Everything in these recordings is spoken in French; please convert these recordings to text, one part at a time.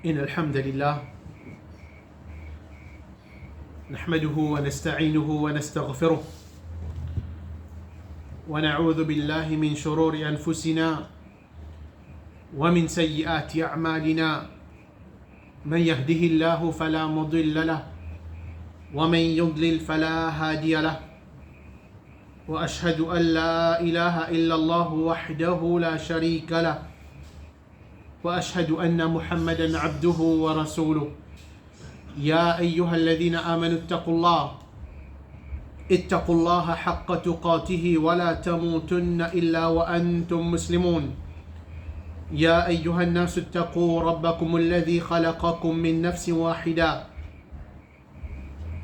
إن الحمد لله نحمده ونستعينه ونستغفره ونعوذ بالله من شرور أنفسنا ومن سيئات أعمالنا من يهده الله فلا مضل له ومن يضلل فلا هادي له وأشهد أن لا إله إلا الله وحده لا شريك له وأشهد أن محمدا عبده ورسوله يا أيها الذين آمنوا اتقوا الله حق تقاته ولا تموتن إلا وأنتم مسلمون يا أيها الناس اتقوا ربكم الذي خلقكم من نفس واحدة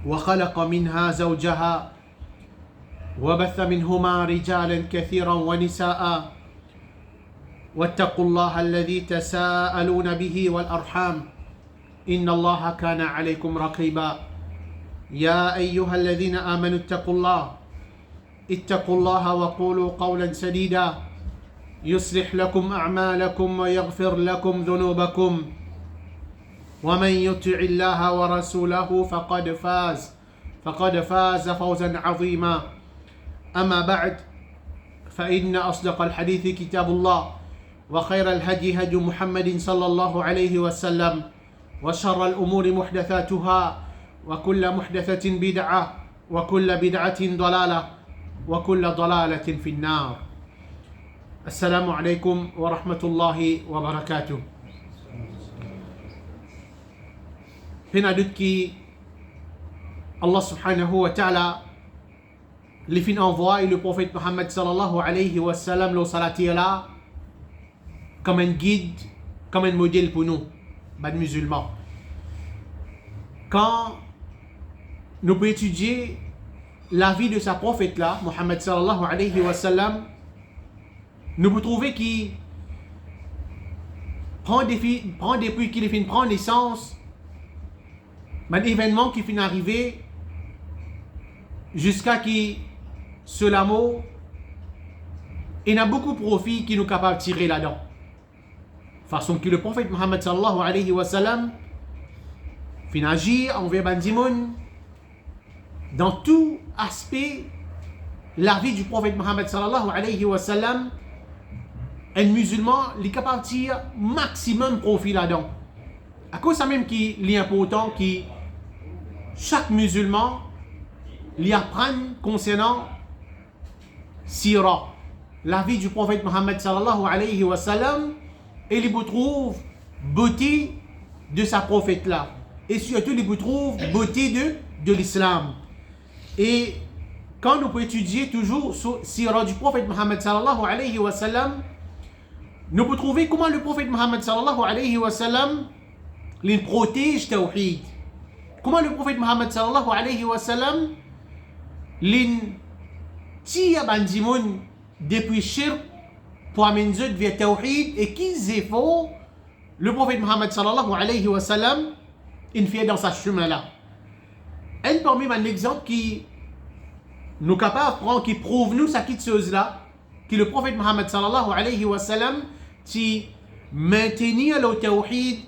وخلق منها زوجها وبث منهما رجالا كثيرا ونساء واتقوا الله الذي تساءلون به والأرحام إن الله كان عليكم رقيبا يا أيها الذين آمنوا اتقوا الله وقولوا قولا سديدا يصلح لكم أعمالكم ويغفر لكم ذنوبكم ومن يطع الله ورسوله فقد فاز فوزا عظيما أما بعد فإن أصدق الحديث كتاب الله وخير الهدي هدي محمد صلى الله عليه وسلم وشر الأمور محدثاتها وكل محدثة بدعة وكل بدعة ضلالة وكل ضلالة في النار السلام عليكم ورحمة الله وبركاته هنا دكي الله سبحانه وتعالى li fin envoie le prophète Mohammed sallallahu alayhi wa sallam le salati là comme un guide, comme un modèle pour nous, les musulmans. Quand nous pouvons étudier la vie de sa prophète là, Mohammed sallallahu alayhi wa sallam, nous pouvons trouver qu'il prend depuis qu'il fin prend naissance, un événement qui finit arriver jusqu'à qui cela mot, il y a beaucoup de profits qui nous sont capables de tirer là-dedans. Façon que le prophète Mohammed sallallahu alayhi wa sallam fin agir envers Bandimoun dans tout aspect la vie du prophète Mohammed sallallahu alayhi wa sallam. Un musulman est capable de tirer maximum profit là-dedans. À cause ça même qu'il est important que chaque musulman lui apprenne concernant Sira, la vie du prophète Mohammed sallallahu alayhi wa sallam, et il trouve beauté de sa prophète là, et surtout il trouve beauté de l'islam. Et quand nous pouvons étudier toujours Sira du prophète Mohammed sallallahu alayhi wa sallam, nous pouvons trouver comment le prophète Mohammed sallallahu alayhi wa sallam il protège Tawhid, comment le prophète Mohammed sallallahu alayhi wa sallam l'in tia bandimoun depuis shirk pour amener vers tawhid et qu'ils efforts le prophète Mohammed sallallahu alayhi wa sallam il fait dans sa chemin là. Un parmi un exemple qui nous capable prendre qui prouve nous ça cette chose là que le prophète Mohammed sallallahu alayhi wa sallam qui maintenir le tawhid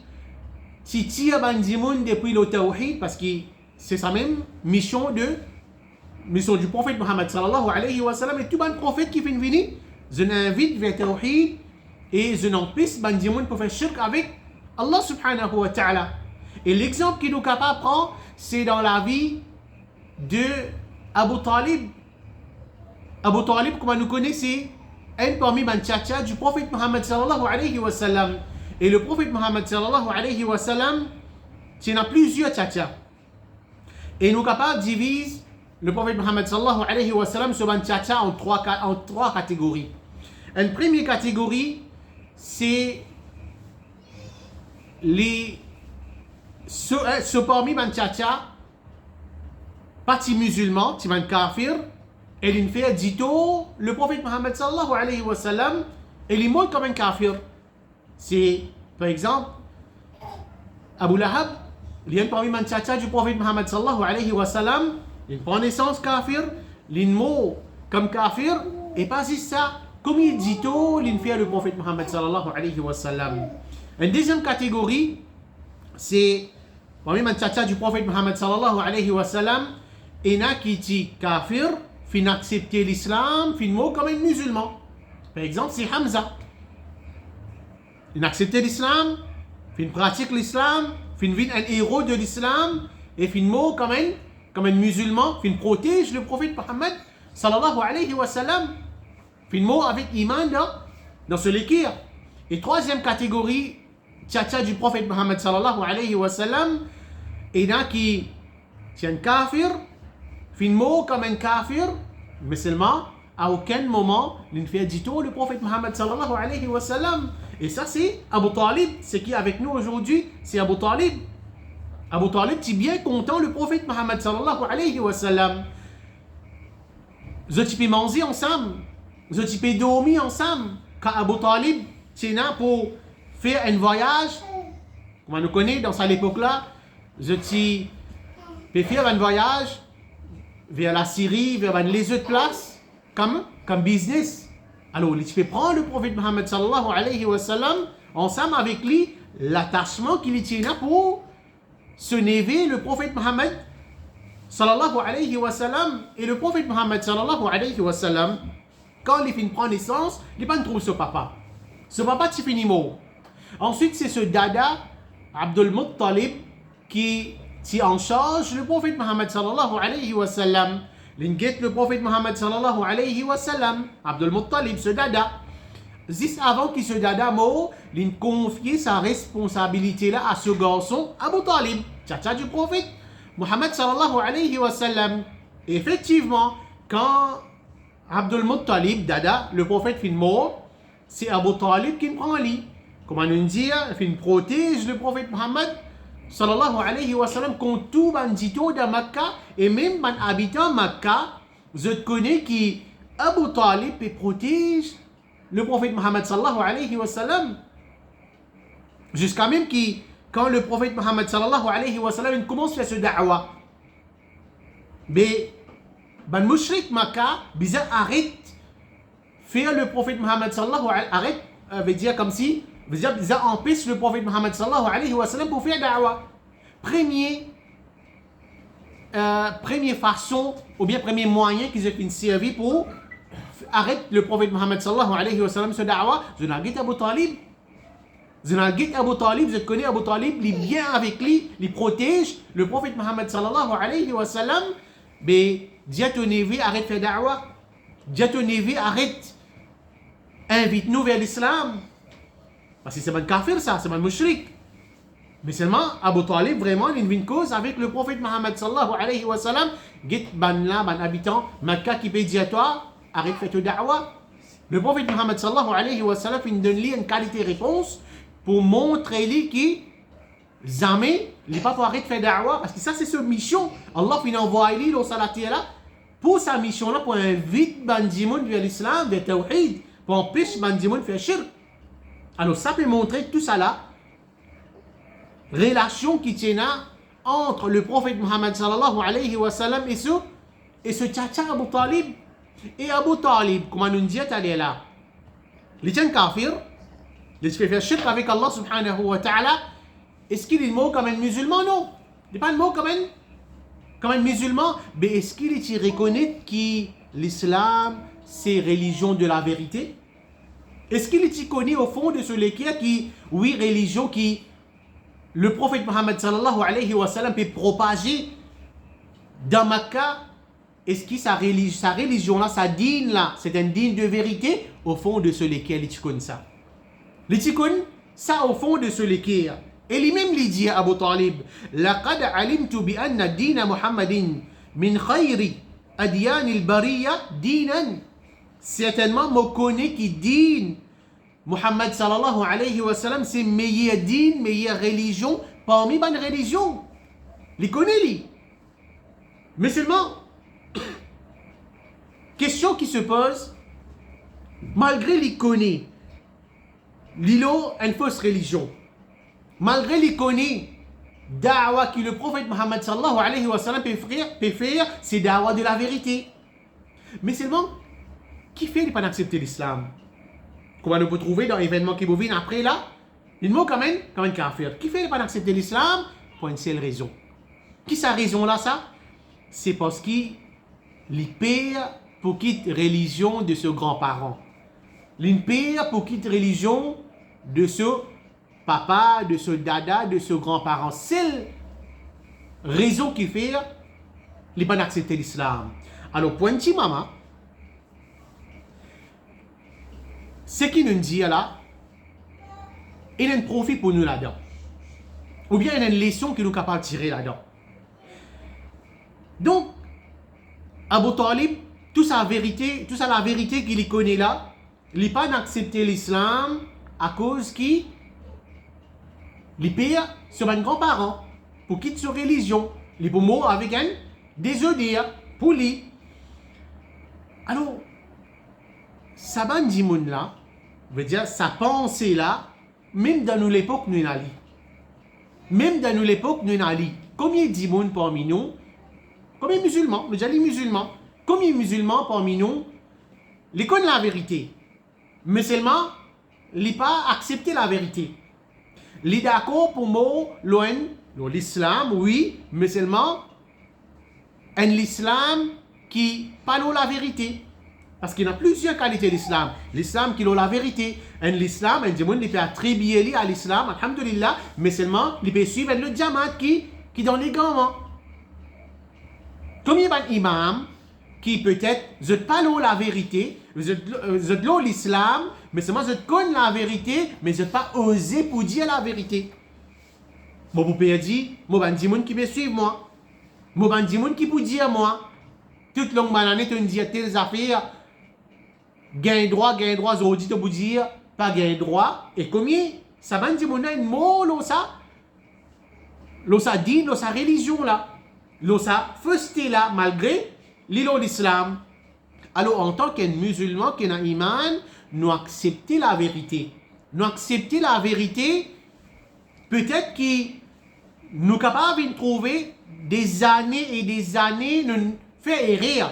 qui tia bandimoun depuis le tawhid parce que c'est sa même mission du prophète Mohammed sallallahu alayhi wa sallam et tout le prophète qui vient venir, je l'invite vers Tawhid et je n'empêche bandimoun pour faire shirk avec Allah subhanahu wa ta'ala. Et l'exemple qui nous capable de prendre, c'est dans la vie de Abu Talib. Abu Talib, comme nous connaissons, un parmi les tchatcha du prophète Mohammed sallallahu alayhi wa sallam. Et le prophète Mohammed sallallahu alayhi wa sallam, il y a plusieurs tchatcha. Et nous capables de diviser le prophète Mohammed sallallahu alayhi wa sallam se tchatcha en trois catégories. Une première catégorie, c'est ceux parmi les tchatcha, parti musulman, qui sont kafir, et ils fait dito le prophète Mohammed sallallahu alayhi wa sallam, et ils montrent comme un kafir. C'est, par exemple, Abu Lahab, il y a parmi les tchatcha du prophète Mohammed sallallahu alayhi wa sallam, il prend naissance kafir, il mot comme kafir, et pas juste ça, comme il dit tout, il fait le prophète Mohammed sallallahu alayhi wa sallam. Une deuxième catégorie, c'est parmi les tchatcha du prophète Mohammed sallallahu alayhi wa sallam, il y a qui dit kafir, fin accepter l'islam, fin mot comme un musulman. Par exemple, c'est Hamza. Il a accepté l'islam, fin pratique l'islam, fin vit un héros de l'islam, et fin mot comme un musulman, fin protège le prophète Mohammed sallallahu alayhi wa sallam, fin mot avec iman dans ce l'équire. Et troisième catégorie, tchatcha du prophète Mohammed sallallahu alayhi wa sallam, il y a qui tient kafir, fin mot comme un kafir, mais seulement à aucun moment il ne fait du tout le prophète Mohammed sallallahu alayhi wa sallam. Et ça c'est Abu Talib, c'est qui est avec nous aujourd'hui, c'est Abu Talib. Abu Talib est bien content le prophète Mohammed sallallahu alayhi wa sallam. Ils ont manger ensemble, ils ont dormir ensemble. Quand Abu Talib c'est là pour faire un voyage, comme on nous connaît dans cette époque-là, ils ont faire un voyage vers la Syrie, vers les autres places, comme business. Alors, il peut prendre le prophète Mohammed sallallahu alayhi wa sallam, ensemble avec lui, l'attachement qu'il tient pour se néver le prophète Mohammed sallallahu alayhi wa sallam. Et le prophète Mohammed sallallahu alayhi wa sallam, quand il prend naissance, il ne trouve ce papa. Ce papa, c'est fini mort. Ensuite, c'est ce dada, Abdul Muttalib, qui en charge le prophète Mohammed sallallahu alayhi wa sallam. L'inquiète le prophète Mohammed sallallahu alayhi wa sallam, Abdul Muttalib, ce dada. Juste avant qu'il se dada mort, il confiait sa responsabilité là à ce garçon, Abu Talib, tchatcha du prophète Mohammed sallallahu alayhi wa sallam. Et effectivement, quand Abdul Muttalib, dada, le prophète fin mort, c'est Abu Talib qui prend lui. Comment on dit, il protège le prophète Mohammed sallallahu alayhi wa sallam contre tout bandito de Makkah et même les habitants de Makkah. Je connais qui Abu Talib protège le prophète Mohammed sallallahu alayhi wa sallam. Jusqu'à même qui, quand le prophète Mohammed sallallahu alayhi wa sallam commence à faire ce da'wa, mais les mushrik Makkah, ils arrêtent faire le prophète Mohammed sallallahu alayhi wa sallam, arrête, veut dire comme si ils empêchent le prophète Mohammed sallallahu alayhi wa sallam pour faire da'wa. Première façon, ou bien premier moyen qu'ils ont servi pour arrêter le prophète Mohammed sallallahu alayhi wa sallam ce da'wa, je n'ai Abu Talib. Je n'ai Abu Talib, je connais Abu Talib, il est bien avec lui, il protège le prophète Mohammed sallallahu alayhi wa sallam, mais Diato Nevi arrête faire da'wa. Diato Nevi arrête, invite-nous vers l'islam. Parce que c'est un kafir ça, c'est un mushrik. Mais seulement Abu Talib vraiment il a une cause avec le prophète Mohammed sallallahu alayhi wa sallam. Git ban habitant Makkah qui peut dire toi arrête faire ta da'wa. Le prophète Mohammed sallallahu alayhi wa sallam il donne lui une qualité réponse pour montrer lui qui jamais il n'est pas pour arrêter de faire da'wa parce que ça c'est sa mission. Allah il envoie lui dans sa terre pour sa mission là pour inviter bandimoun vers l'islam, vers tawhid, pour empêcher bandimoun de faire shirk. Alors ça peut montrer tout ça là, relation qui tient entre le prophète Mohammed sallallahu alayhi wa sallam et ce tchatcha Abu Talib. Et Abu Talib, comme on nous dit, il est là. Il est un kafir, il fait faire shirk avec Allah subhanahu wa ta'ala. Est-ce qu'il est mot comme un musulman? Non. Il n'est pas un mot comme un musulman. Mais est-ce qu'il reconnaît que l'islam, c'est religion de la vérité? Est-ce qu'il connaît au fond de ce l'équerre qui, oui, religion qui le prophète Mohammed sallallahu alayhi wa sallam peut propager dans Makkah? Est-ce que sa religion là, sa dîne là, c'est un dîne de vérité? Au fond de ce l'équerre, il connaît ça. Il connaît ça au fond de ce l'équerre. Et lui-même lui dit à Abu Talib, لَقَدْ عَلِمْتُ بِأَنَّ الدِّينَ مُحَمَّدٍ مِنْ خَيْرِ أَدْيَانِ الْبَرِيَّةِ دِينًا. Certainement, je connais que dîne Muhammad sallallahu alayhi wa sallam, c'est meilleur dîne, meilleure religion parmi les religions. Il connaît lui. Mais seulement, question qui se pose, malgré qu'il connaît, il a une fausse religion. Malgré qu'il connaît, da'wa que le prophète Muhammad sallallahu alayhi wa sallam peut faire, c'est da'wa de la vérité. Mais seulement, qui fait de ne pas accepter l'islam? Comme on peut trouver dans l'événement qui vous vient après là, Il mot quand même kafir. Qui fait pas accepter l'islam? Pour une seule raison. Qui sa raison là ça? C'est parce qu'il père pour quitter religion de ce grand-parent. Il père pour quitter religion de ce papa, de ce dada, de ce grand-parent. C'est la raison qui fait qu'il pas accepter l'islam. Alors pour un petit maman, ce qu'il nous dit là, il y a un profit pour nous là-dedans. Ou bien il y a une leçon que nous sommes capables de tirer là-dedans. Donc, Abu Talib, toute la vérité qu'il connaît là, il n'a pas accepté l'islam à cause qu'il père sur un grand-parent pour quitter sa religion. Il est mort avec un désolé pour lui. Alors, ça va dire là, veut dire sa pensée là, même dans l'époque nous n'allons. Même dans l'époque nous n'allons. Combien de monde parmi nous? Combien de musulmans? Mais j'ai dit musulmans. Combien de musulmans parmi nous? Ils connaissent la vérité. Mais seulement, ils n'ont pas accepté la vérité. Ils sont d'accord pour moi, l'islam, oui, mais seulement un islam qui parle la vérité. Parce qu'il y a plusieurs qualités d'islam. L'islam qui a la vérité. Un islam, un démon, il peut attribuer à l'islam, alhamdulillah, mais seulement, il peut suivre le diamant qui donne les grands. Comme il y a un imam qui peut-être, je parle la vérité, je parle l'islam, mais seulement je connais la vérité, mais je n'ai pas osé pour dire la vérité. Moi, vous pouvez dire, moi, un démon qui peut suivre moi. Moi, un démon qui peut dire moi. Toute longue année, tu me dis telles affaires. Gain droit, aujourd'hui, tu peux dire, pas gain droit. Et combien ça va dire, mon un mot, ça? L'osa dit, l'osa religion là. L'osa fausseté là, malgré l'islam. Alors, en tant qu'un musulman, qu'un iman, nous accepter la vérité. Nous accepter la vérité, peut-être que nous sommes capables de trouver des années et des années, nous faire errer.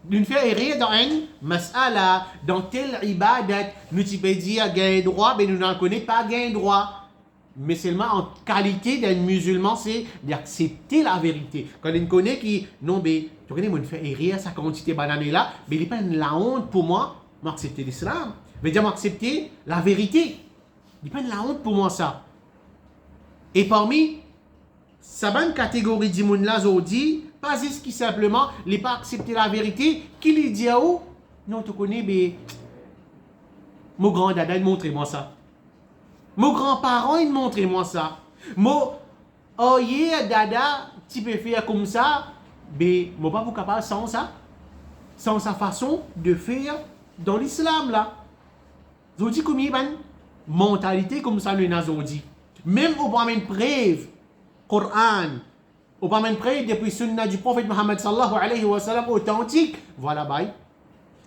Nous fait errer dans une mas'ala, dans tel ibadat, nous pouvons dire gain droit, mais nous n'en connaissons pas gain droit. Mais seulement en qualité d'un musulman, c'est d'accepter la vérité. Quand on connaît qui, non, mais tu connais, moi, je fais errer sa quantité de bananes là, mais il n'est pas la honte pour moi, m'accepter l'islam. Mais dire m'accepter la vérité. Il n'est pas la honte pour moi ça. Et parmi sa bonne catégorie de monde là, dit, pas juste qui simplement n'est pas accepter la vérité, qui lui dit à où? Non, tu connais, mais mon grand dada, il montre-moi ça. Mon grand-parent, il montre-moi ça. Mon oh yeah, dada, tu peux faire comme ça, mais moi pas capable sans ça. Sans sa façon de faire dans l'islam là. Vous dites combien de mentalité comme ça, le nazo dit. Même au pas de preuve, Coran, au pas de preuve depuis sunna du prophète Mohammed sallallahu alayhi wa sallam authentique. Voilà, bye.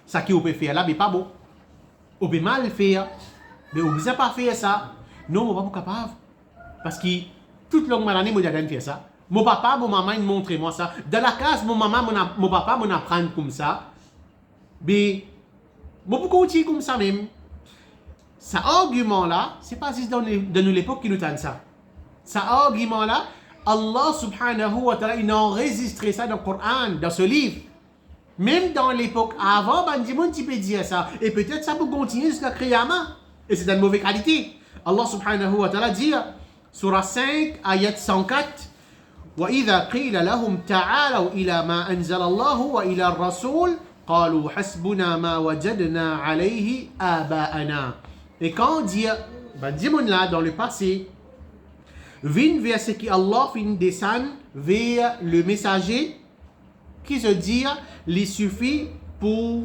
Ça qui on peut faire là, mais pas bon. On peut mal faire, mais on ne peut pas faire ça. Non, moi pas capable. Parce que toute longue année, moi j'ai fait ça. Mon papa, mon maman, ils montrent moi ça. Dans la case, mon maman, mon papa, m'en apprennent comme ça. Mais moi peux continuer comme ça même. Ce argument-là, c'est pas juste dans l'époque qui nous donne ça. Ce argument-là, Allah subhanahu wa ta'ala, il a enregistré ça dans le Coran, dans ce livre. Même dans l'époque avant, tu peux dire ça. Et peut-être ça peut continuer jusqu'à Qiyamah. Et c'est de mauvaise qualité. Allah subhanahu wa ta'ala dit, surah 5, ayat 104, وَإِذَا قِيلَ لَهُمْ تَعَالَوْا إِلَى مَا أَنزَلَ اللَّهُ وَإِلَى الرَّسُولِ قَالُوا حَسْبُنَا مَا وَجَدْنَا عَلَيْهِ آبَاءَنَا. Et quand on dit, là, dans le passé, vient vers ce que Allah fin descendre vers le messager, qui se dit, il suffit pour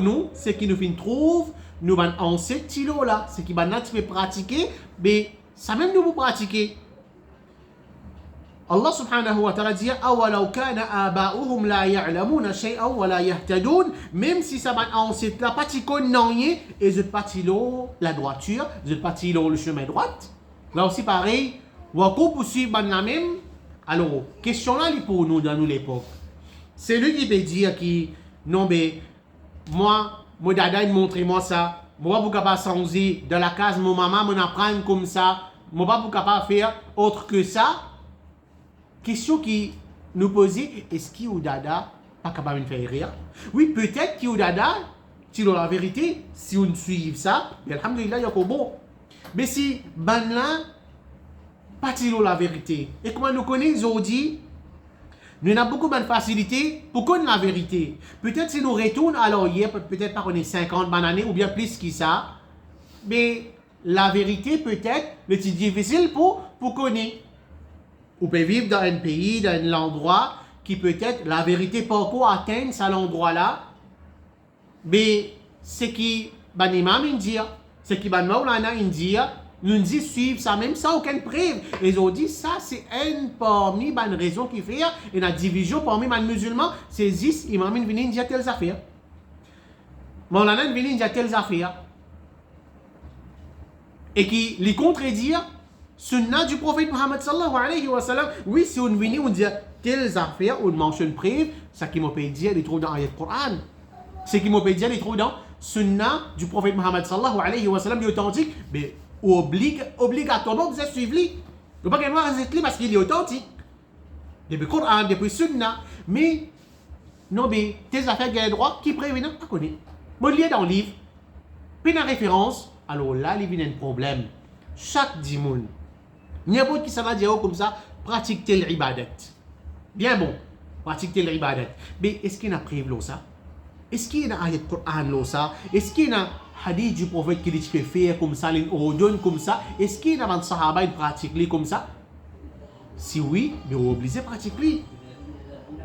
nous, ce qui nous fin trouve, nous allons en ce kilo là, ce qui va nous pratiquer, mais ça même nous pour pratiquer. Allah subhanahu wa ta'ala dit أَوَلَوْ كَانَ آبَاؤُهُمْ لَا يَعْلَمُونَ شَيْئًا وَلَا يَهْتَدُونَ. Même si ça va en cette la partie connaît et je partie la droiture, je partie le chemin droit. Là aussi pareil, ou pour suivre la même. Alors, question là pour nous dans l'époque. C'est lui qui peut dire qui non mais moi dada il montre moi ça. moi, vous capable changer de la case, mon maman, mon apprendre comme ça, moi, pas vous capable faire autre que ça. Question qui nous posait, est-ce qu'il ou dada pas capable de faire rire? Oui, peut-être qu'il ou dada, si la vérité, si on suit ça, alhamdulillah, il y a bon. Mais si, ben là, pas la vérité. Et comment nous connaissons aujourd'hui, nous avons beaucoup de facilité pour connaître la vérité. Peut-être si nous retournons, alors hier, peut-être pas qu'on est 50 années ou bien plus que ça, mais la vérité peut-être, c'est difficile pour connaître. Vous pouvez vivre dans un pays, dans un endroit qui peut-être la vérité pas encore atteindre cet endroit-là, mais ce qui ban imam indien, ce qui ban maulana indien, nous dit suivre ça même sans aucune preuve. Et ils ont dit ça c'est une parmi les raisons qui fait et la division parmi les musulmans, c'est 10 imams viennent dire telles affaires. Maulana viennent dire telles affaires. Et qui les contredire sunna du prophète Muhammad sallallahu alayhi wa sallam. Oui, si on vient on dit telles affaires, on mentionne preuve, ça qui m'a pas dit, les trouve dans l'ayat Coran. Ce qui m'a pas dit, les trouve dans sunna du prophète Muhammad sallallahu alayhi wa sallam, authentique, mais obligatoirement vous êtes suivi. Vous ne pouvez pas vous parce qu'il est authentique. Depuis le Coran, depuis le sunna. Mais, non, mais tes affaires qui ont droit, qui préviennent, pas connaître. Moi, je lis dans le livre, puis la référence, alors là, il y a un problème. Chaque dimanche, n'importe qui ça va dire comme ça, pratique tel ibadat. Bien bon, pratique tel ibadat. Mais est-ce qu'il y a un prévu ça? Est-ce qu'il y a un ayat Coran ça? Est-ce qu'il y a un hadith du prophète qui dit tu peux faire comme ça, l'ordonne comme ça? Est-ce qu'il y a un sahaba qui pratique comme ça? Si oui, mais on est obligé de pratiquer.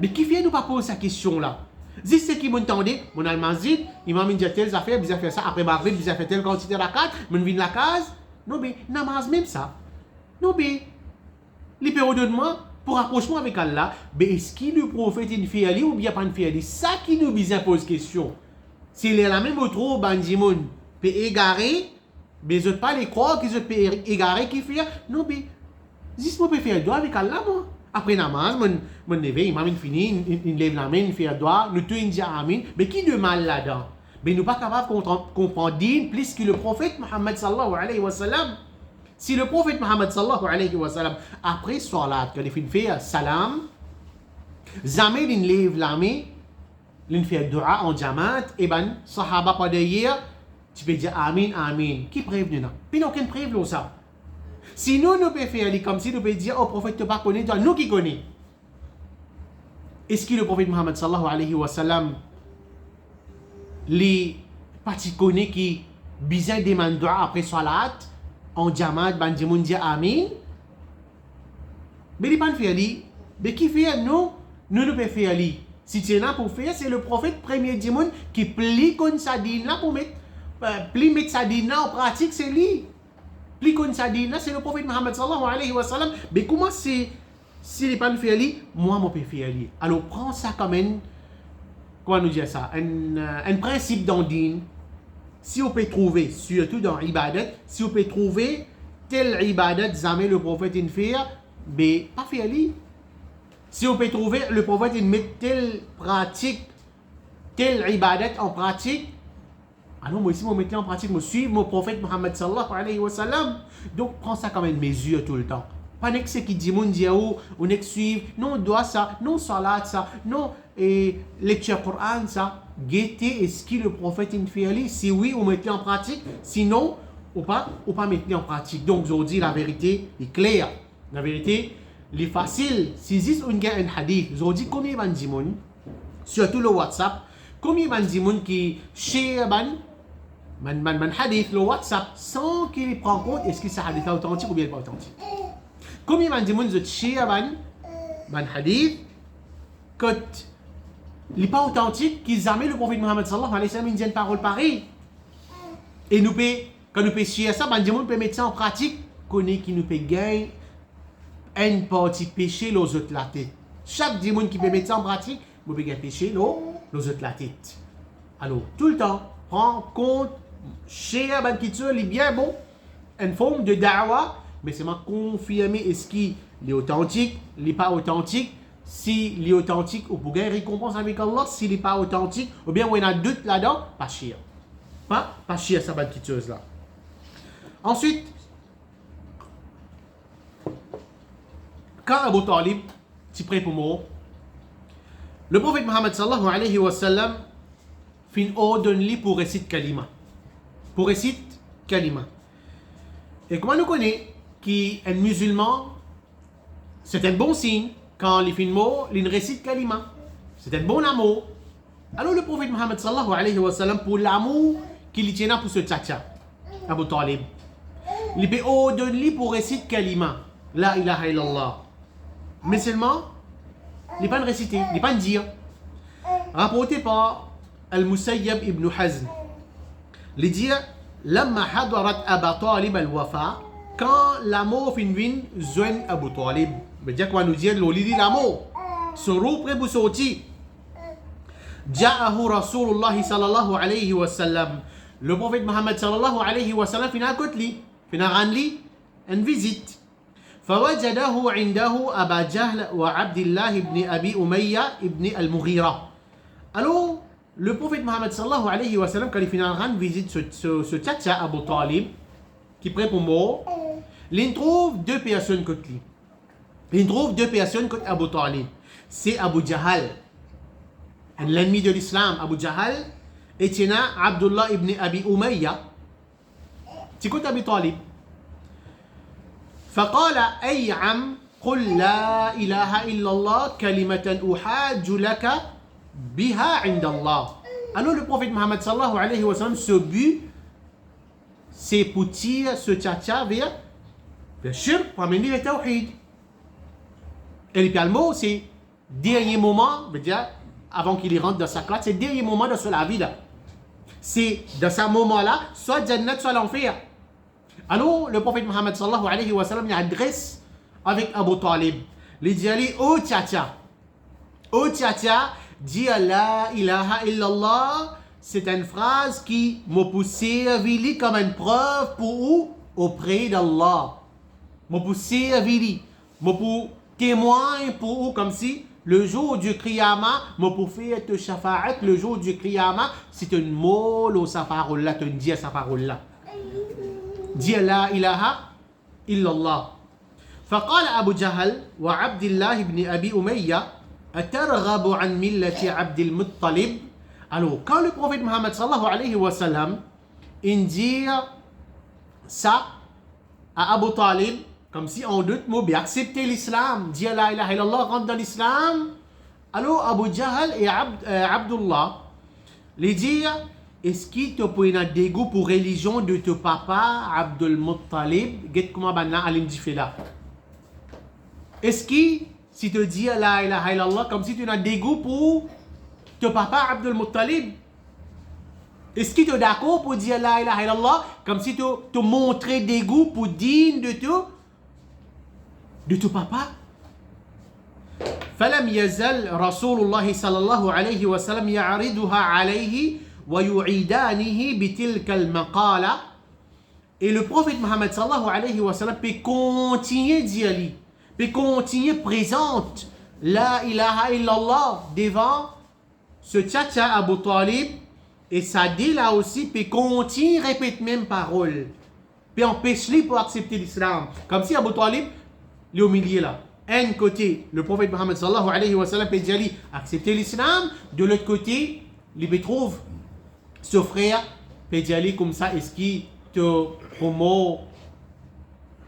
Mais qui fait nous pas poser cette question-là? Si c'est qui m'entendait, mon almazid, il m'a mis telles affaires, il a fait ça, après Maghrib, il a fait telle quantité de la carte, je viens de la case. Non, mais namaz même ça. Non, mais les périodes de moi, pour rapprochement avec Allah, mais est-ce que le prophète est une fille ou bien pas une fille? Ça qui nous pose question. S'il est la même autre, Bandimon peut égarer, mais je ne pas les croire qu'ils peuvent égarer qui fait. Non, mais si je peux faire doigt avec Allah, moi. Après namaz, mon neveu, il m'a fini, il lève la main, il fait doigt, nous tous il dit amin. Mais qui de mal là-dedans? Mais nous pas capables de comprendre plus que le prophète Muhammad sallallahu alayhi wa sallam. Si le prophète Muhammad sallallahu alayhi wa sallam, après salat, quand il fait salam, jamais il lève la main, il fait dua en jamaat, et ben, sahaba pas derrière, tu peux dire amin, amin. Qui prévenu là? Puis aucun prévenu ça. Sinon, nous pouvons faire comme si nous pouvons dire, oh, prophète, tu ne connais pas, nous qui connaissons. Est-ce que le prophète Muhammad sallallahu alayhi wa sallam, les partis connaissent qui besoin demandent dua après salat, en jamaat, ban di moun di amin? Mais il pas faire li. Mais qui fait nous pouvons faire li. Si tu es là pour faire, c'est le prophète premier du monde qui plie comme ça dit là pour mettre ça dit là en pratique, c'est lui. Plie comme ça dit là, c'est le prophète Muhammad sallallahu alayhi wa sallam. Mais comment c'est si il pas faire li, moi je peux faire li. Alors prends ça comme comment nous dire ça, un principe dans din. Si on peut trouver, surtout dans l'ibadat, si on peut trouver tel ibadat, jamais le prophète ne fait, mais pas faire li. Si on peut trouver le prophète il met telle pratique, tel ibadat en pratique, alors moi ici, je mets en pratique, je suis mon prophète Muhammad sallallahu alayhi wa sallam. Donc prends ça comme une mesure tout le temps. Pas que ce qui dit mon diao, on est suivre, non doit ça, non salat ça, non lecture Coran ça. Guetter est-ce que le prophète il fait ali? Si oui, on met en pratique, sinon, ou pas mettre en pratique. Donc aujourd'hui, la vérité est claire. La vérité est facile. Si c'est un hadith, aujourd'hui, combien de gens, surtout le WhatsApp, combien de gens qui share man hadith, le WhatsApp, sans qu'il prenne compte est-ce que ce hadith est authentique ou bien pas authentique. Combien de gens qui share man hadith, que il n'est pas authentique, qu'ils jamais le prophète Muhammad sallallahu alayhi wa sallam dit une parole pareille. Et nous quand nous péchons ça, ben, nous peut mettre ça en pratique, connaît qui nous peut gagner une partie péché, les autres la tête. Chaque dimanche qui peut mettre ça en pratique, nous peut gagner péché, les autres la tête. Alors, tout le temps, prends compte, cher ben qui est bien bon, une forme de da'wa, mais c'est confirmer est-ce qu'il est authentique, il n'est pas authentique. S'il est authentique, ou pour gagner récompense avec Allah, s'il n'est pas authentique, ou bien on a doute là-dedans, pas cher. Pas chier à sa bonne quitteuse là. Ensuite, quand Abu Talib s'y prêt pour mourir, le prophète Mohammed sallallahu alayhi wa sallam fin ordonne-lui pour réciter kalima. Pour réciter kalima. Et comment nous connaissons qu'un musulman, c'est un bon signe quand les fin mots, il récite kalima. C'est un bon amour. Alors le prophète Mohammed sallallahu alayhi wa sallam, pour l'amour qu'il tient pour ce tchatcha, Abu Talib, il peut ordonner pour réciter kalima. La ilaha illallah. Mais seulement, il n'est pas récité, il n'est pas dire. Rapporté par Al-Musayyab ibn Hazm. Il dit, لما حضرت أبا طالب الوفاء, quand la mort fin vin joint Abu Talib. Mais dire quoi nous dire, l'oli dit la mort. Soro près pour sortir. جاءه رسول الله صلى الله عليه وسلم. Le prophète Mohammed sallallahu alayhi wa sallam fin à côté, fin à rendre une visite. فوجده عنده أبا جهل وعبد الله بن أبي أمية بن المغيرة. Alors, le prophète Mohammed sallallahu alayhi wa sallam, quand il finit rendre visite ce tchatcha Abu Talib, qui prend pour mort, il trouve deux personnes côté lui. Il trouve deux personnes côté Abu Talib. C'est Abu Jahal, l'ennemi de l'islam, Abu Jahal, et Tina Abdullah ibn Abi Umayya. C'est côté Abu Talib. فقال أي عم قل لا إله إلا الله كلمة أحاج لك بها عند الله. Alors le prophète Mohammed sallallahu alayhi wa sallam, ce but, c'est pour tirer ce tchatcha vers le shirk, pour amener le tawhid. Et le mot, c'est dernier moment, veut dire, avant qu'il rentre dans sa classe, c'est dernier moment de la vie là. C'est dans ce moment-là, soit Jannat, soit l'enfer. Alors, le prophète Mohammed sallallahu alayhi wa sallam, il adresse avec Abu Talib. Il dit, oh tchatcha, dis la ilaha illallah, c'est une phrase qui m'a poussé à servir comme une preuve pour auprès d'Allah. M'a poussé à servir, m'a pour témoin pour comme si le jour du Qiyamah, m'a pour faire te shafa'at, le jour du Qiyamah, c'est une molle au sa parole là, tu dis à sa parole là. Dis la ilaha illallah. فقال أبو جهل وعبد الله بن أبي أمية أترغب عن ملة عبد المطلب. Alors, quand le prophète Mohammed sallallahu alayhi wa sallam dit ça à Abu Talib, comme si en d'autres mots, accepter l'islam, dire la ilaha illallah, rentre dans l'islam. Alors, Abu Jahl et Abdullah les dire, est-ce qu'il te peut un dégoût pour religion de ton papa, Abdul Muttalib, get comment banna alim dit là. Est-ce que si tu dis la ilaha illallah comme si tu as un dégoût pour ton papa Abdul Muttalib? Est-ce que tu es d'accord pour dire la ilaha illallah comme si tu te montrais dégoût pour digne de ton papa? فلم يزل رسول الله صلى الله عليه وسلم يعرضها عليه ويعيدانه بتلك المقالة. Et le prophète Mohammed sallallahu alayhi wa sallam peut continuer d'y aller, peut continuer présente la ilaha illallah devant ce tchatcha Abu Talib, et ça dit là aussi peut continuer répéter même parole, peut empêcher pour accepter l'islam, comme si Abu Talib est au milieu là. Un côté, le prophète Mohammed sallallahu alayhi wa sallam peut dire accepter l'islam, de l'autre côté, il peut trouve ce frère peut dire comme ça, est-ce qu'il te promeut,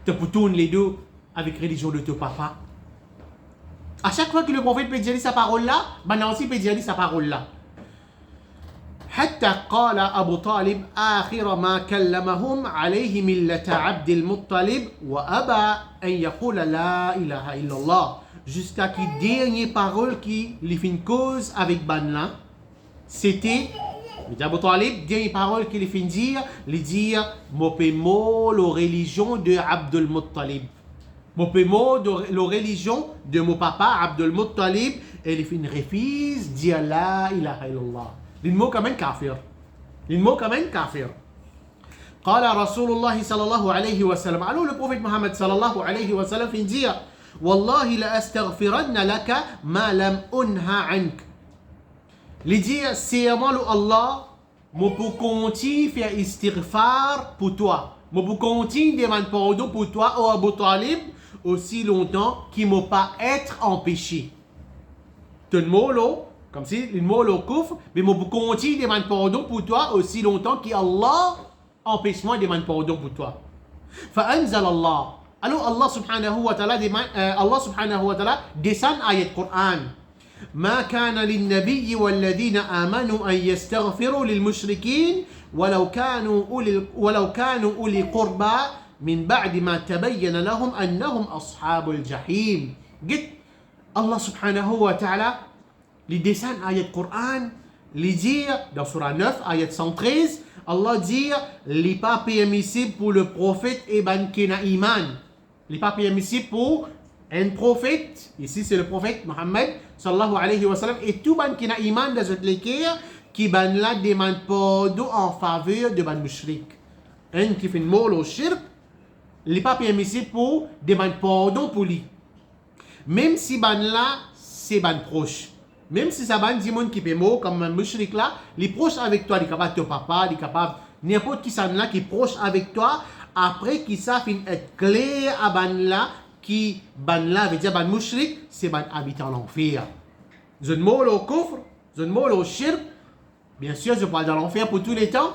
te tourne les deux avec religion de ton papa. À chaque fois que le prophète peut dire sa parole là, maintenant aussi peut dire sa parole là. حتى قال أبو طالب آخر ما كلمهم عليه ملة عبد المطلب وأبى أن يقول لا إله إلا الله. Jusqu'à qui dernière parole qui lui fait une cause avec Banla, c'était Abu Talib, dernière parole qu'il lui fait dire, lui dire Mopemo la religion de Abdul Muttalib. Mopemo la religion de mon papa Abdul Muttalib, et il fait une refuse dire la ilaha illallah. المو كمان كافر المو كمان كافر قال رسول الله صلى الله عليه وسلم قالوا للبروفيت محمد صلى الله عليه وسلم في نجية والله لأستغفرن لك ما لم أنهى عنك لدي سيمال الله Moi pour continuer faire istighfar pour toi. Moi pour continuer demander pardon pour toi, oh Abu Talib, aussi longtemps qu'il ne m'a pas être empêché. Tu le mot là, comme si le mot là couvre, mais moi pour continuer demander pardon pour toi aussi longtemps qu'Allah empêche moi de demander pardon pour toi. فأنزل الله. Alors Allah subhanahu wa ta'ala descend ayat Quran. ما كان للنبي والذين آمنوا أن يستغفروا للمشركين ولو كانوا أولي قربى من بعد ما تبين لهم أنهم أصحاب الجحيم. قلت الله سبحانه وتعالى les descend ayat Quran, les dire dans surah 9 ayat 113, Allah dit les pas permissible pour le prophète et ban kena iman. Les pas permissible pour un prophète, ici c'est le prophète Mohammed sallallahu alayhi wa sallam, et tout ban kena iman dans cette l'équerre qui ban la demande pardon en faveur de ban mushrik. Un qui fait une mot au shirk, les pas permissible pour demander pardon pour lui. Même si ban là c'est ban proche. Même si ça ban dimon qui peut mot comme un mushrik là, les proches avec toi, les capables de ton papa, les capables n'importe qui ça là qui est proche avec toi, après qui ça fin être clair à ban là, qui ban là veut dire ban mushrik, c'est ban habitant l'enfer. Je ne mot au kufr, je ne mot au shirk, bien sûr je parle dans l'enfer pour tous les temps,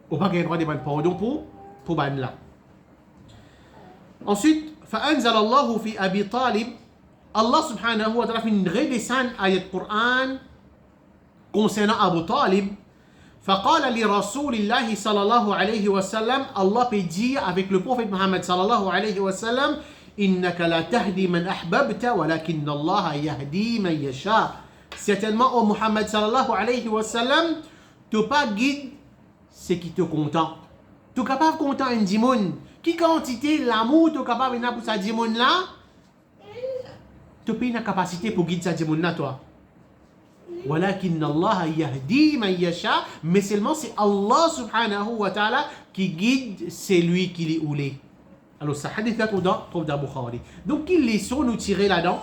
ou pas qu'il y ait droit de ban pardon pour ban là. Ensuite, فأنزل الله في أبي طالب. Allah subhanahu wa ta'ala fait une redescente ayat Quran concernant Abu Talib. فقال لرسول الله صلى الله عليه وسلم, Allah peut dire avec le prophète Muhammad صلى الله عليه وسلم, إنك لا تهدي من أحببت ولكن الله يهدي من يشاء. Certainement, au Muhammad صلى الله عليه وسلم, tu pas guide ce qui te content. Tu capable content un dimon. Qui quantité l'amour tu capable de pour sa dimon là? Tu as une capacité pour guider sa dimon là toi. ولكن الله يهدي من يشاء, mais seulement c'est Allah subhanahu wa ta'ala qui guide celui qui les oulé. Alors ça hadith là trouve dans Bukhari. Donc quelles leçons nous tirer là-dedans?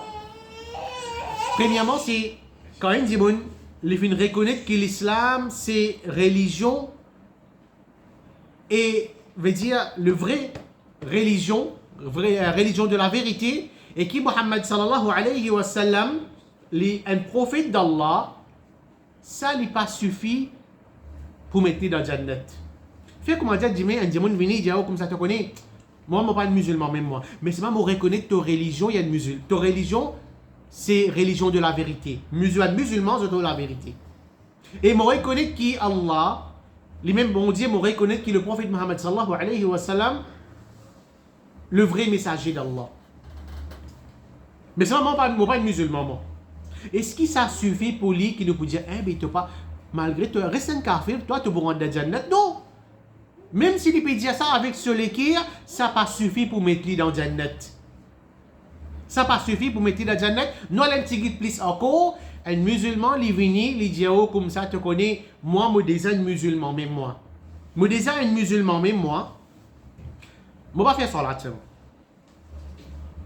Premièrement, c'est quand un dimon les fin reconnaître que l'islam c'est religion et veut dire le vrai religion de la vérité, et qui Muhammad sallallahu alayhi wa sallam un prophète d'Allah, ça n'est pas suffit pour mettre dans le Jannat. Fait comment dire, un diamant venu dire comme ça te connais. Moi, je ne suis pas un musulman, même moi. Mais c'est pas me reconnaître ta religion, il y a une musulman. Ta religion, c'est religion de la vérité. Musulman, c'est de la vérité. Et me reconnaître qui Allah, les mêmes bon Dieu, me reconnaître qui le prophète Muhammad sallallahu alayhi wa sallam, le vrai messager d'Allah. Mais c'est vraiment pas un musulman, moi. Est-ce que ça suffit pour lui qui nous peut dire, eh bien, pas, malgré toi, reste un kafir, toi, tu peux rentrer dans le Jannat? Non! Même s'il peut dire ça avec ce l'équerre, ça n'a pas suffi pour mettre lui dans le Jannat. Ça n'a pas suffi pour mettre lui dans le Jannat. Nous, allons un petit guide plus encore, un musulman, il vient, il dit, oh, comme ça, tu connais, moi, je suis un musulman, même moi. Je suis un musulman, même moi. Je ne vais pas faire salat, c'est bon.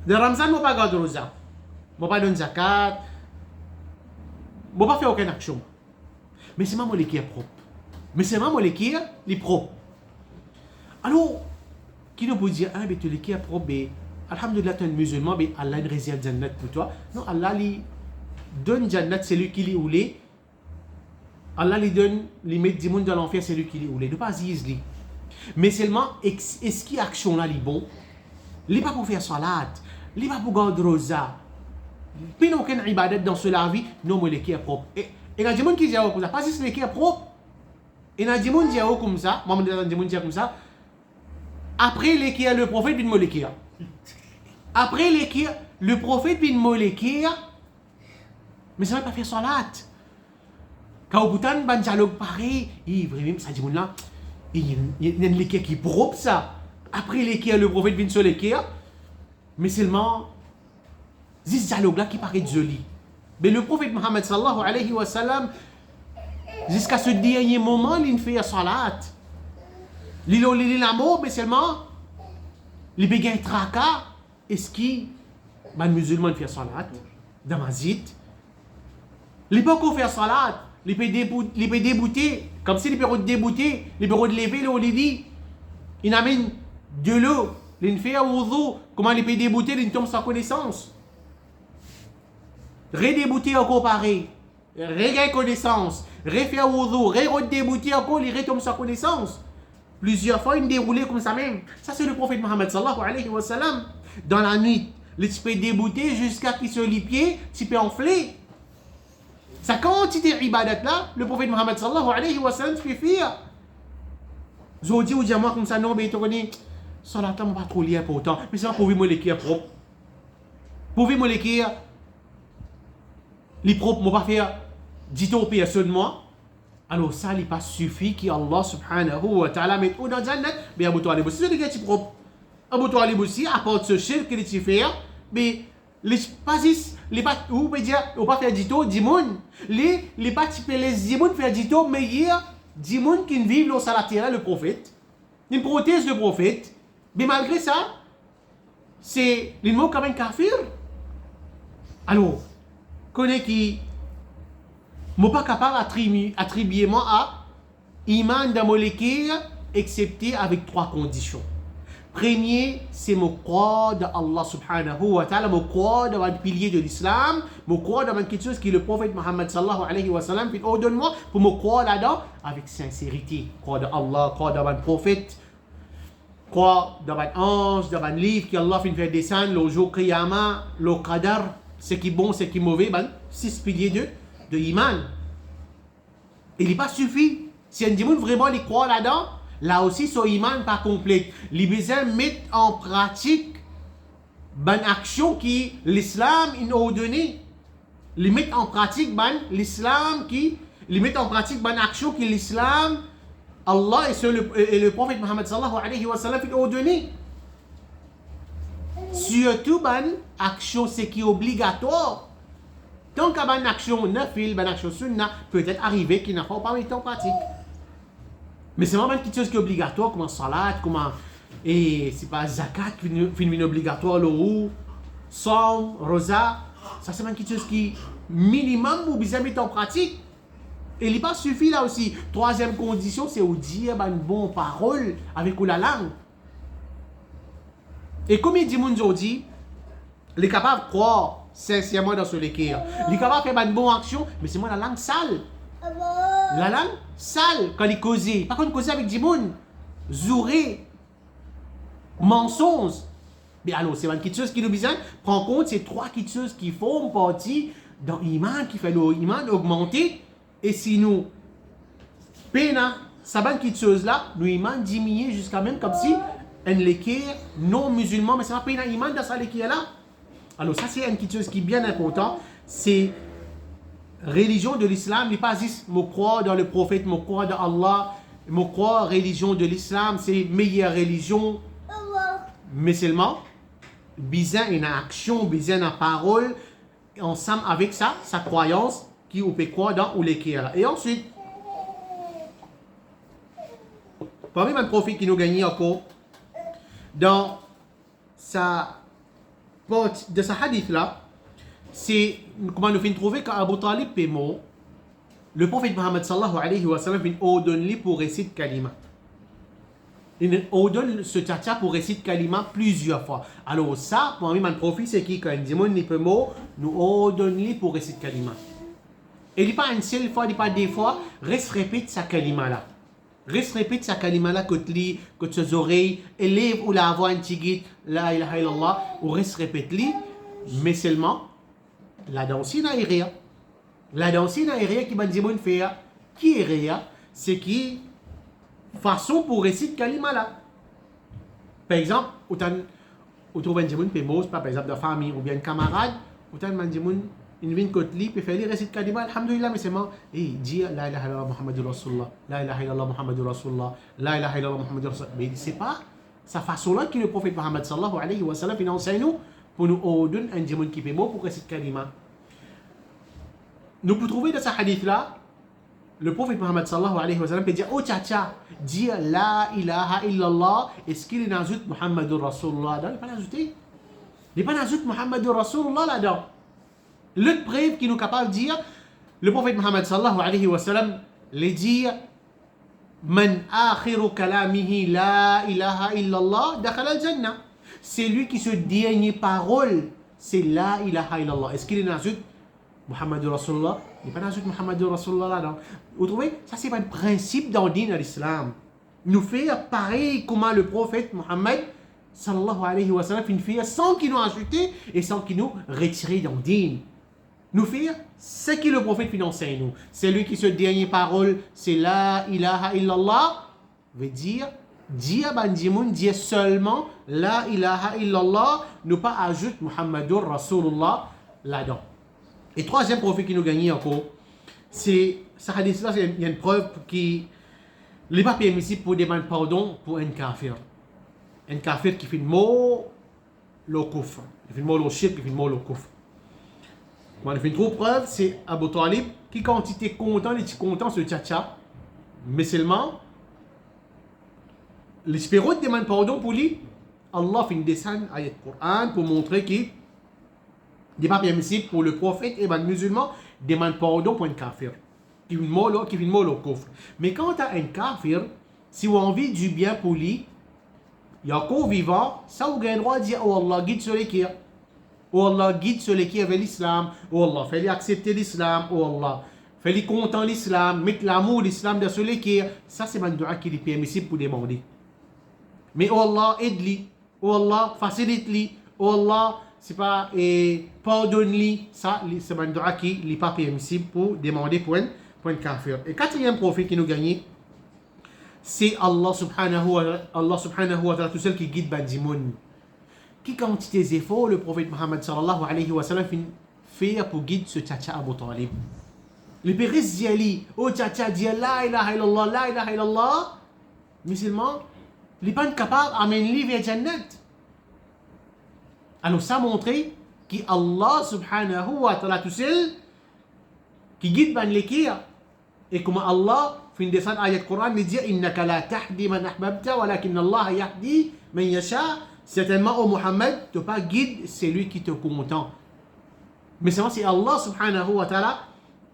Dans Ramzan, je ne vais pas garder rosa. Je ne vais pas donner zakat. Je ne vais pas faire aucune action. Mais c'est ma molécule propre. Mais c'est ma molécule qui est propre. Alors, qui nous peut dire, ah, mais tu es qui est propre, alhamdulillah, tu es un musulman, mais Allah a une réserve Jannat pour toi. Non, Allah lui donne Jannat, c'est lui qui l'est oulé. Allah lui donne, lui met du monde dans l'enfer, c'est lui qui l'est oulé. Ne pas dire, mais seulement, est-ce qu'il y a action là, est bon? Il n'est pas pour faire salat, il n'est pas pour garder rosa. Puis il n'y a aucune ibadat dans cela vie, non, mais l'équipe est propre. Et il y a des gens qui disent comme ça, pas si l'équipe est propre. Il y a des gens qui disent comme ça, moi je dis comme ça. Après l'équipe, le prophète bin l'équipe. Après l'équipe, le prophète bin l'équipe. Mais ça ne va pas faire salat. Quand au bout d'un dialogue pareil, il vraiment ça dit là, il y a une l'équipe qui est propre ça. Après l'équipe, le prophète bin l'équipe. Mais seulement ce dialogue-là qui paraît joli. Mais le prophète Muhammad sallallahu alayhi wa sallam, jusqu'à ce dernier moment, il fait la salat. Il a l'amour, mais seulement, il bégaye traka. Est-ce qu'il les musulmans fait salat dans masjid? Il peut pas faire salat. il peut débouter, comme si il peut débouter, il peut relever l'eau, il dit, il amène de l'eau, il fait un wudu, comment il peut débouter, il tombe sans connaissance. Redébouter encore pareil, regain connaissance, refaire wudu, redébouter encore, il retombe sans connaissance. Plusieurs fois, il déroulait comme ça même. Ça, c'est le prophète Mohammed sallallahu alayhi wa sallam. Dans la nuit, il peut débouter jusqu'à qu'il se lie pied, il peut enfler. Sa quantité d'ibadat là, le prophète Mohammed sallallahu alayhi wa sallam fait faire. Je dis ou dire moi comme ça, non, mais tu connais, salat là, pas trop lié important. Mais c'est pas pour vivre l'équerre propre. Pour vivre l'équerre, les propres, moi pas faire 10 personne de moi. Alors ça, il pas suffit qu'Allah subhanahu wa ta'ala mette dans le Jannat, mais Abu Talib aussi, c'est des gars propres. Abu Talib aussi, apporte ce shirk qu'il fait, mais les pasis, les pas, ou peut dire, ou pas faire dito, dimoun, les pas typés les dimoun faire dito, mais il y a dimoun qui vivent dans la terre, le prophète, ils protègent le prophète, mais malgré ça, c'est les mots comme un kafir. Alors, connais qui je ne suis pas capable d'attribuer à iman de molécule, excepté avec 3 conditions. Premier, c'est me croire de Allah subhanahu wa ta'ala, me croire dans le pilier de l'islam, me croire dans quelque chose que le prophète Mohammed sallallahu alayhi wa sallam fait ordonne-moi pour me croire là-dedans avec sincérité. Croire dans Allah, croire dans le prophète, croire dans un ange, dans un livre qu'Allah fait faire descendre le jour Qiyamah, le qadar, ce qui est bon, ce qui est mauvais, 6 piliers de iman. Il n'est pas suffit. Si un démon vraiment les croit là-dedans, là aussi son iman pas complet. Les besoin mettre en pratique une action qui l'islam il a donné. Les mettre en pratique l'islam qui les mettre en pratique une action qui l'islam Allah et le prophète Mohammed sallallahu alayhi wa sallam il a donné. Surtout une action c'est qui est obligatoire. Donc, une action nafil, une action sunna, peut-être arriver qu'il n'a pas mis en pratique. Mais c'est vraiment quelque chose qui est obligatoire, comme salat, et c'est pas zakat qui est obligatoire, le roux, som, rosa. Ça, c'est quelque chose qui, minimum, vous besoin mettre en pratique. Et il n'est pas suffit là aussi. Troisième condition, c'est de dire une bonne parole avec la langue. Et comme il dit, aujourd'hui, il est capable de croire sincèrement dans ce l'équerre. Il est capable de faire une bonne action, mais c'est moi la langue sale. La langue sale quand il cause. Par contre, il cause avec du monde. Zouré, mensonge. Mais alors, c'est une chose qui nous besoin prendre compte, c'est 3 choses qui font partie dans l'iman, qui fait l'iman augmenter. Et si nous peinons, ça va une chose là, nous iman diminuer jusqu'à même comme si un l'équerre non musulman, mais ça va peiner l'iman dans sa l'équerre là. Alors ça c'est une chose qui est bien importante, c'est religion de l'islam, n'est pas juste me croire dans le prophète, me croire dans Allah, me croire religion de l'islam, c'est meilleure religion, mais seulement besoin une action, besoin une parole, ensemble avec ça, sa croyance, qui on peut croire dans ou l'équerre. Et ensuite, parmi les prophètes qui nous gagnent encore, dans sa de ce hadith là, c'est comment nous finissons trouver qu'Abu Talib est mort. Le prophète Mohammed sallallahu alayhi wa sallam ordonne pour réciter kalima. Il ordonne ce tcha pour réciter kalima plusieurs fois. Alors ça, parmi les prophètes, c'est qui quand un démon n'est pas mort, nous ordonne pour réciter kalima. Et il n'est pas une seule fois, il n'est pas 2 fois, reste répète sa kalima là. Reste répète sa kalima là, que ses oreilles, élève ou la voix antigite, la ilaha illallah, ou reste répète li, mais seulement, la danse n'a rien. La danse n'a rien qui va dire faire. Qui est rien? C'est qui façon pour réciter kalima là. Par exemple, vous trouvez un djimoun pémos, par exemple de famille ou bien un camarade, vous avez un djimoun, une vine côte li, puis faire réciter kalima, alhamdulillah, mais c'est moi, et dire la ilaha illallah Muhammadur Rasulullah, la ilaha illallah Muhammadur Rasulullah, la ilaha illallah Muhammadur Rasulullah. Mais c'est pas sa façon-là que le prophète Mohammed sallallahu alayhi wa sallam enseigne nous pour nous ordonner un djimoun qui pémos pour réciter kalima. Nous pouvons trouver dans ce hadith-là, le prophète Mohammed sallallahu alayhi wa sallam peut dire, oh tcha, dire la ilaha illallah, est-ce qu'il ajoute Muhammadur Rasulullah? Non, il n'est pas ajouté. Il n'est pas ajouté Muhammadur Rasulullah là-dedans. L'autre preuve qui nous est capable de dire, Le prophète Mohammed sallallahu alayhi wa sallam les dit Man akhiru kalamihi la ilaha illallah dakhala al-jannah. C'est lui qui se dernier parole, c'est la ilaha illallah. Est-ce qu'il est ajoute Muhammadur Rasulullah? Il n'est pas ajoute Muhammadur Rasulullah là. Vous trouvez? Ça c'est pas un principe dans le din de l'islam. Nous faire pareil comme le prophète Mohammed sallallahu alayhi wa sallam fait sans qu'il nous ajouter et sans qu'il nous retire dans le din. Nous faire ce que le prophète enseigne nous. C'est lui qui se dernier parole, c'est la ilaha illallah, veut dire bandimoun, dire seulement la ilaha illallah, ne pas ajouter Muhammadur Rasulullah là-dedans. Et troisième prophète qui nous gagne encore, c'est ce hadith-là, il y a une preuve qui n'est pas permissible pour demander pardon pour un kafir. Un kafir qui fait le mot le kufr, qui fait le mot le shirk, qui fait le mot le kufr. On a fait une autre preuve, c'est Abu Talib qui, quand il était content, sur le tcha-tcha, mais seulement, l'espérant demande pardon pour lui. Allah fait une descente à le Coran pour montrer qu'il n'est pas permissible pour le prophète et les musulmans demande pardon pour un kafir. Qui fait le mot le kufr. Mais quand tu as un kafir, si vous avez envie du bien pour lui, il y a encore vivant, ça vous avez le droit de dire oh Allah guide sur l'équerre. Oh Allah guide ceux qui avaient l'islam. Oh Allah, fais-les accepter l'islam. Oh Allah, fais-les content l'islam. Mettre l'amour de l'islam dans ceux qui. Ça, c'est un dua qui est permissible pour demander. Mais oh Allah, aide-les. Oh Allah, facilite-les. Oh Allah, c'est pas pardonne-les. Ça, c'est un dua qui n'est pas permissible pour demander pour un kafir. Et quatrième prophète qui nous gagne, c'est Allah subhanahu wa ta'ala, tout seul qui guide Bandimoun. Qui quantité d'efforts le prophète Mohammed sallallahu alayhi wa sallam fait pour guider ce tcha-tcha Abu Talib. Le père dit oh tcha-tcha dit la ilaha illallah, la ilaha illallah. Musulman, il n'est pas capable d'amener vers Jannat. Alors ça montre qu'Allah subhanahu wa ta'ala tout seul qui guide ban l'équerre. Et comment Allah fait une descente ayat Coran il dit innaka la tahdi man ahbabta walakin Allah yahdi man yasha. Certainement, oh Muhammad, tu n'as pas guide celui qui te content. Mais c'est Allah subhanahu wa ta'ala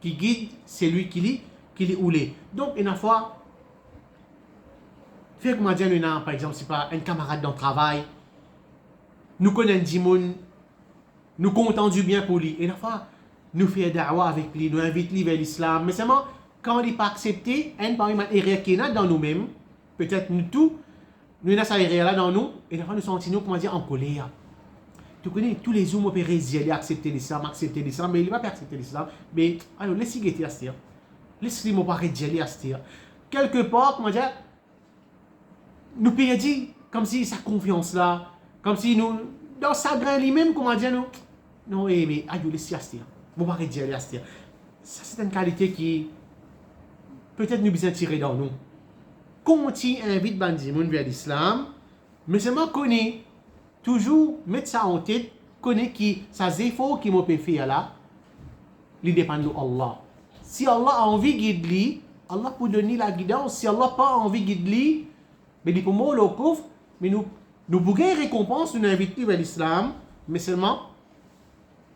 qui guide celui qui est oulé. Donc, une fois, fait comme dire, par exemple, c'est pas un camarade dans le travail, nous connaissons Dimoun, nous comptons du bien pour lui. Une fois, nous faisons da'wa avec lui, nous invitons lui vers l'islam. Mais seulement, quand il n'est pas accepté, un parmi les erreurs qu'il y a dans nous-mêmes, peut-être nous tous, nous avons ça là dans nous, et nous sentons comment dire en colère. Tu connais tous les hommes qui résident, accepter l'islam, mais il ne va pas accepter l'islam. Mais alors laissez guetter à ce dire. Laissez-moi pas rédiger à ce dire. Quelque part, comment dire, nous perdons comme si sa confiance là, comme si nous, dans sa grain lui-même, comment dire, nous, non, mais aïe, laissez à ce dire. Vous ne pas rédiger à ce dire. Ça, c'est une qualité qui peut-être nous besoin tirer dans nous. Continue à inviter Bandimoun vers l'islam, mais seulement connaît, toujours mettre ça en tête, connaît qui, ces efforts qui m'ont fait là, ils dépendent de Allah. Si Allah a envie de guider lui, Allah peut donner la guidance. Si Allah n'a pas envie de guider lui, mais il peut mourir au coffre, mais nous pouvons récompense, nous inviter vers l'islam, mais seulement,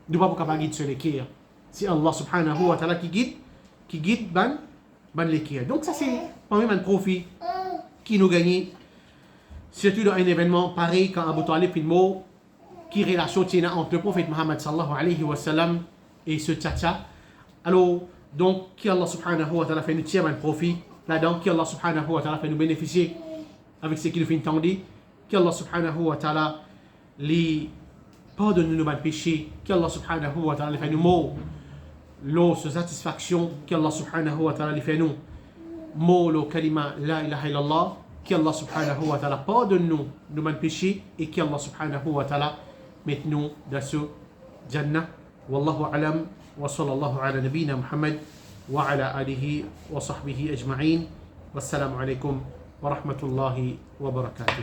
nous ne pouvons pas guider sur l'équerre. Si Allah subhanahu wa ta'ala qui guide ban l'équerre. Donc ça c'est quand même un profit qui nous gagne, surtout dans un événement pareil quand Abu Talib fait le mot, qui relation tient entre le prophète Mohammed sallallahu alayhi wa sallam et ce tcha-tcha. Alors, donc, qui Allah subhanahu wa ta'ala fait nous tirer un profit là-dedans, qui Allah subhanahu wa ta'ala fait nous bénéficier avec ce qu'il nous fait entendre, qui Allah subhanahu wa ta'ala les pardonne nos péchés, qui Allah subhanahu wa ta'ala fait nous mots, l'eau, satisfaction, qui Allah subhanahu wa ta'ala fait nous mot, le kalima la ilaha illallah, qui Allah subhanahu wa ta'ala pardonne nos péchés et qui Allah subhanahu wa ta'ala mette nous dans ce Jannah. Wallahu alam wa sallallahu ala nabina Muhammad wa ala alihi wa sahbihi ajma'in. Wassalamu alaikum wa rahmatullahi wa barakatuh.